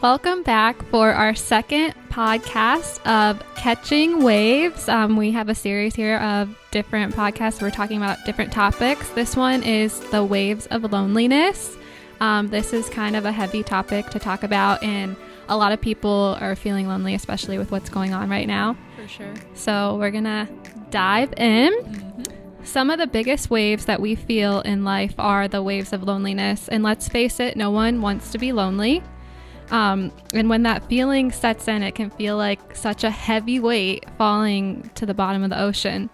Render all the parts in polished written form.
welcome back for our second podcast of Catching Waves. We have a series here of different podcasts. We're talking about different topics. This one is the waves of loneliness. This is kind of a heavy topic to talk about, and a lot of people are feeling lonely, especially with what's going on right now. For sure. So we're going to dive in. Some of the biggest waves that we feel in life are the waves of loneliness. And let's face it, no one wants to be lonely. And when that feeling sets in, it can feel like such a heavy weight falling to the bottom of the ocean.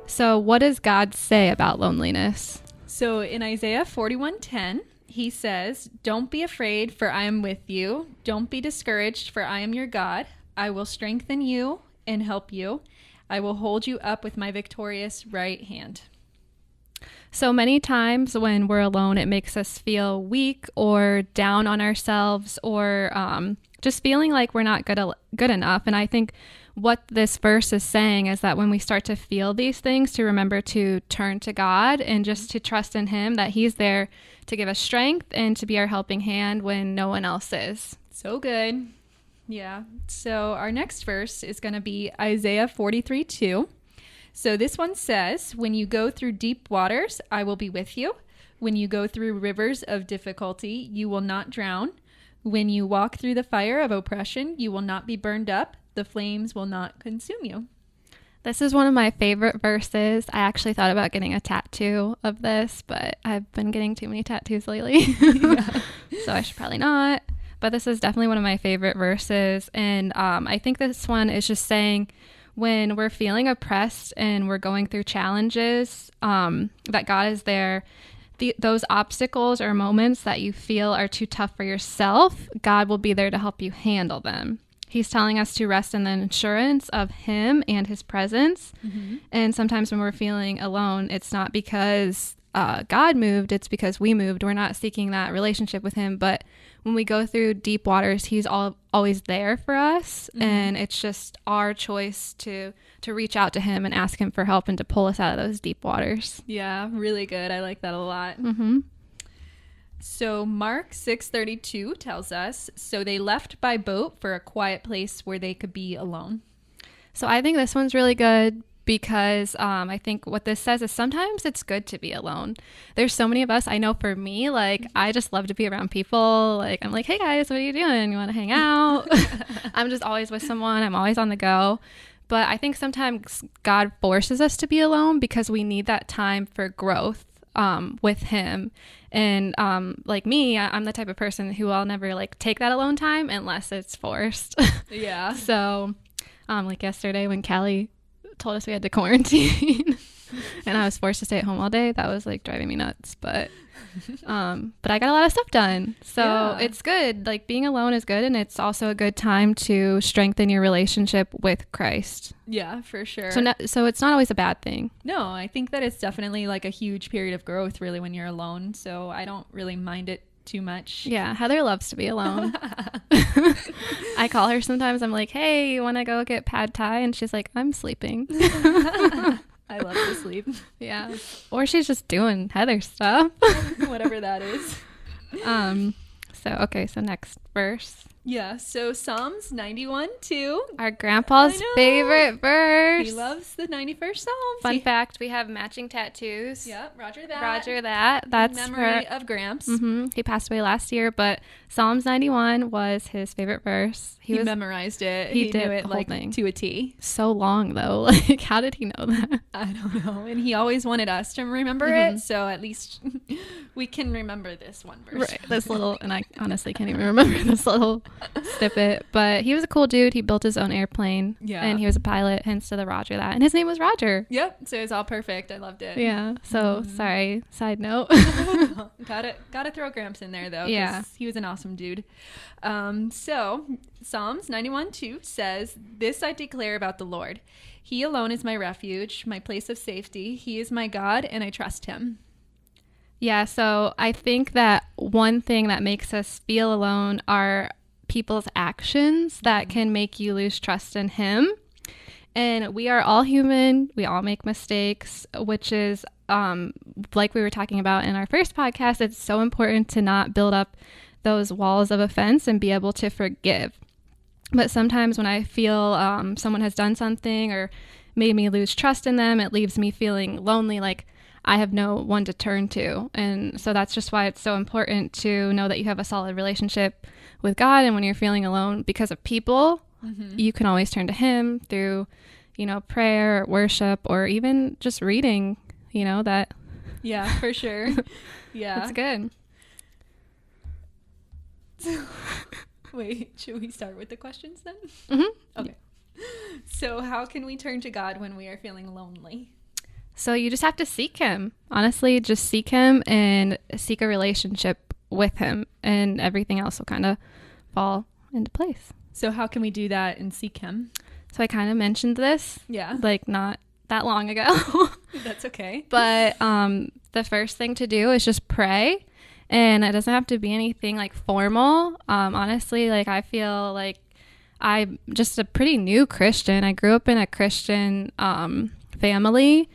So what does God say about loneliness? So in Isaiah 41:10, he says, "Don't be afraid, for I am with you. Don't be discouraged, for I am your God. I will strengthen you and help you. I will hold you up with my victorious right hand." So many times when we're alone, it makes us feel weak or down on ourselves, or just feeling like we're not good enough. And I think what this verse is saying is that when we start to feel these things, to remember to turn to God and just to trust in Him, that He's there to give us strength and to be our helping hand when no one else is. So good. Yeah. So our next verse is going to be Isaiah 43:2. So this one says, "When you go through deep waters, I will be with you. When you go through rivers of difficulty, you will not drown. When you walk through the fire of oppression, you will not be burned up. The flames will not consume you." This is one of my favorite verses. I actually thought about getting a tattoo of this, but I've been getting too many tattoos lately. So I should probably not. But this is definitely one of my favorite verses. And I think this one is just saying when we're feeling oppressed and we're going through challenges, that God is there. Those obstacles or moments that you feel are too tough for yourself, God will be there to help you handle them. He's telling us to rest in the assurance of Him and His presence. Mm-hmm. And sometimes when we're feeling alone, it's not because God moved, it's because we moved. We're not seeking that relationship with Him. But when we go through deep waters, He's always there for us. Mm-hmm. And it's just our choice to reach out to Him and ask Him for help and to pull us out of those deep waters. Yeah, really good. I like that a lot. Mm-hmm. So Mark 6:32 tells us, "So they left by boat for a quiet place where they could be alone." So I think this one's really good because I think what this says is sometimes it's good to be alone. There's so many of us. I know for me, like, I just love to be around people. Like, I'm like, "Hey guys, what are you doing? You want to hang out?" I'm just always with someone. I'm always on the go. But I think sometimes God forces us to be alone because we need that time for growth with Him. And like me, I'm the type of person who I'll never like take that alone time unless it's forced. Yeah. So like yesterday when Callie told us we had to quarantine and I was forced to stay at home all day, that was like driving me nuts. But I got a lot of stuff done. So yeah. It's good. Like being alone is good. And it's also a good time to strengthen your relationship with Christ. Yeah, for sure. So it's not always a bad thing. No, I think that it's definitely like a huge period of growth really when you're alone. So I don't really mind it too much. Yeah, Heather loves to be alone. I call her sometimes. I'm like, "Hey, you want to go get pad thai?" And she's like, "I'm sleeping." I love to sleep. Yeah. Or she's just doing Heather stuff. Whatever that is. So next verse. Yeah, so Psalms 91:2. Our grandpa's favorite verse. He loves the 91st Psalms. Fun fact, we have matching tattoos. Yep, Roger that. Roger that. That's in memory of Gramps. Mm-hmm. He passed away last year, but Psalms 91 was his favorite verse. He memorized it. He did knew it the whole like thing. To a T. So long though. Like, how did he know that? I don't know. And he always wanted us to remember it, so at least we can remember this one verse. Right. This little, and I honestly can't even remember this little snippet, but he was a cool dude. He built his own airplane. Yeah. And he was a pilot, hence to the Roger that. And his name was Roger. Yep. So it's all perfect. I loved it. Yeah. So sorry. Side note. Gotta throw Gramps in there though. Yeah. He was an awesome dude. So Psalms 91:2 says, "This I declare about the Lord. He alone is my refuge, my place of safety. He is my God, and I trust Him." Yeah. So I think that one thing that makes us feel alone are people's actions that can make you lose trust in Him. And we are all human. We all make mistakes, which is like we were talking about in our first podcast. It's so important to not build up those walls of offense and be able to forgive. But sometimes when I feel someone has done something or made me lose trust in them, it leaves me feeling lonely, like I have no one to turn to. And so that's just why it's so important to know that you have a solid relationship with God. And when you're feeling alone because of people, you can always turn to him through, prayer, worship, or even just reading, that. Yeah, for sure. Yeah. That's good. Wait, should we start with the questions then? Mm-hmm. Okay. So how can we turn to God when we are feeling lonely? So you just have to seek him. Honestly, just seek him and seek a relationship with him, and everything else will kind of fall into place. So how can we do that and seek him? So I kind of mentioned this, like not that long ago. That's okay. But the first thing to do is just pray. And it doesn't have to be anything like formal. Honestly, like I feel like I'm just a pretty new Christian. I grew up in a Christian family,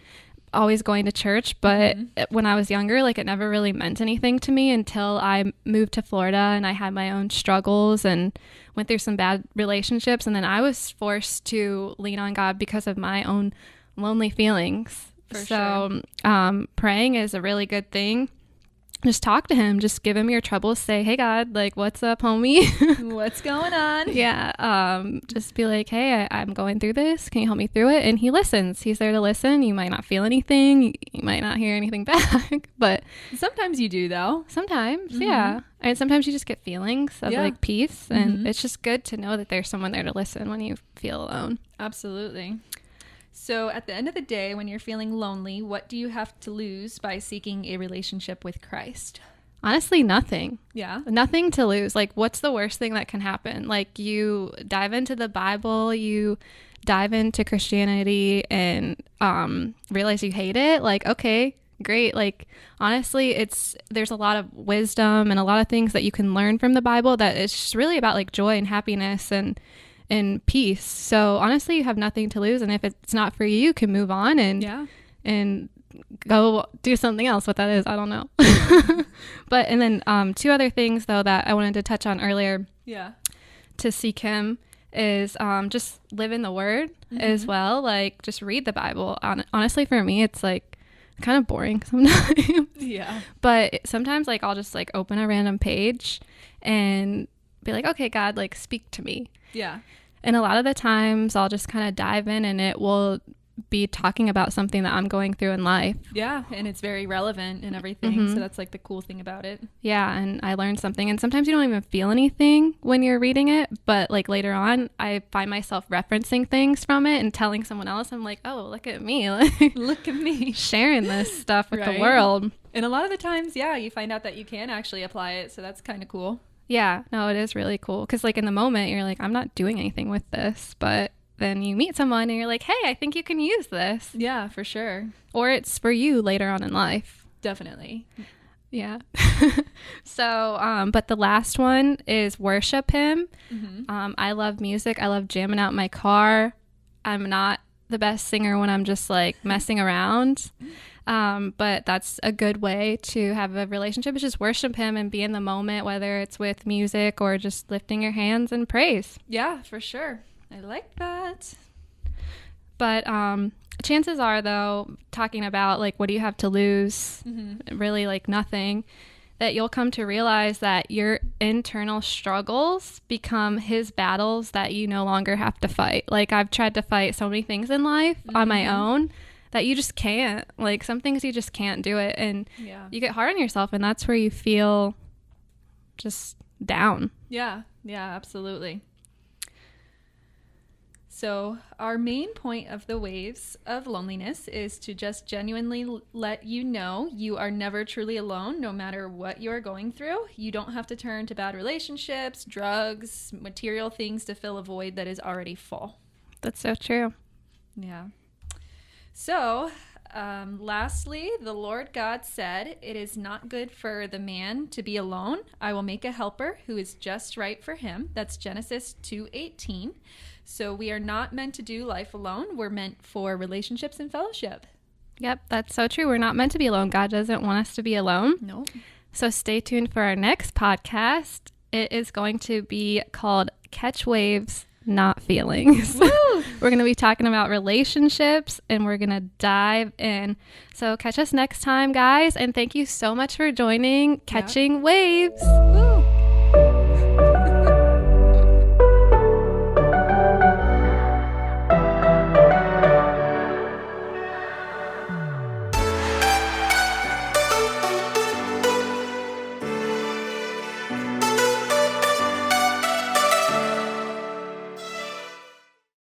always going to church. But when I was younger, like it never really meant anything to me until I moved to Florida and I had my own struggles and went through some bad relationships. And then I was forced to lean on God because of my own lonely feelings. So praying is a really good thing. Just talk to him. Just give him your troubles. Say, hey, God, like, what's up, homie? What's going on? Yeah. Just be like, hey, I'm going through this. Can you help me through it? And he listens. He's there to listen. You might not feel anything. You might not hear anything back. But sometimes you do, though. Sometimes, yeah. And sometimes you just get feelings of like peace. And it's just good to know that there's someone there to listen when you feel alone. Absolutely. So at the end of the day, when you're feeling lonely, what do you have to lose by seeking a relationship with Christ? Honestly, nothing. Yeah. Nothing to lose. Like, what's the worst thing that can happen? Like, you dive into the Bible, you dive into Christianity and realize you hate it. Like, okay, great. Like, honestly, there's a lot of wisdom and a lot of things that you can learn from the Bible that it's just really about like joy and happiness and peace. So honestly, you have nothing to lose, and if it's not for you, you can move on and go do something else. What that is, I don't know. But and then two other things though that I wanted to touch on earlier. Yeah. To seek him is just live in the Word as well. Like just read the Bible. Honestly, for me, it's like kind of boring sometimes. Yeah. But sometimes like I'll just like open a random page and be like, okay, God, like speak to me. Yeah. And a lot of the times I'll just kind of dive in and it will be talking about something that I'm going through in life. Yeah. And it's very relevant and everything. So that's like the cool thing about it. Yeah. And I learned something. And sometimes you don't even feel anything when you're reading it. But like later on, I find myself referencing things from it and telling someone else. I'm like, oh, look at me. Like, look at me. Sharing this stuff with the world. And a lot of the times, you find out that you can actually apply it. So that's kind of cool. Yeah, no, it is really cool because like in the moment you're like, I'm not doing anything with this, but then you meet someone and you're like, hey, I think you can use this. Yeah, for sure. Or it's for you later on in life. Definitely. Yeah. So, but the last one is worship him. I love music. I love jamming out in my car. I'm not the best singer when I'm just like messing around. But that's a good way to have a relationship, is just worship him and be in the moment, whether it's with music or just lifting your hands in praise. Yeah, for sure. I like that. But chances are, though, talking about like what do you have to lose, really like nothing, that you'll come to realize that your internal struggles become his battles that you no longer have to fight. Like I've tried to fight so many things in life on my own that you just can't. Like some things you just can't do it, and you get hard on yourself, and that's where you feel just down. Yeah, absolutely. So our main point of the waves of loneliness is to just genuinely let you know you are never truly alone, no matter what you are going through. You don't have to turn to bad relationships, drugs, material things to fill a void that is already full. That's so true. Yeah. So, lastly, the Lord God said, "It is not good for the man to be alone. I will make a helper who is just right for him." That's Genesis 2:18. So we are not meant to do life alone. We're meant for relationships and fellowship. Yep, that's so true. We're not meant to be alone. God doesn't want us to be alone. Nope. So stay tuned for our next podcast. It is going to be called Catch Waves, Not Feelings. We're going to be talking about relationships and we're going to dive in. So catch us next time, guys. And thank you so much for joining Catching Waves.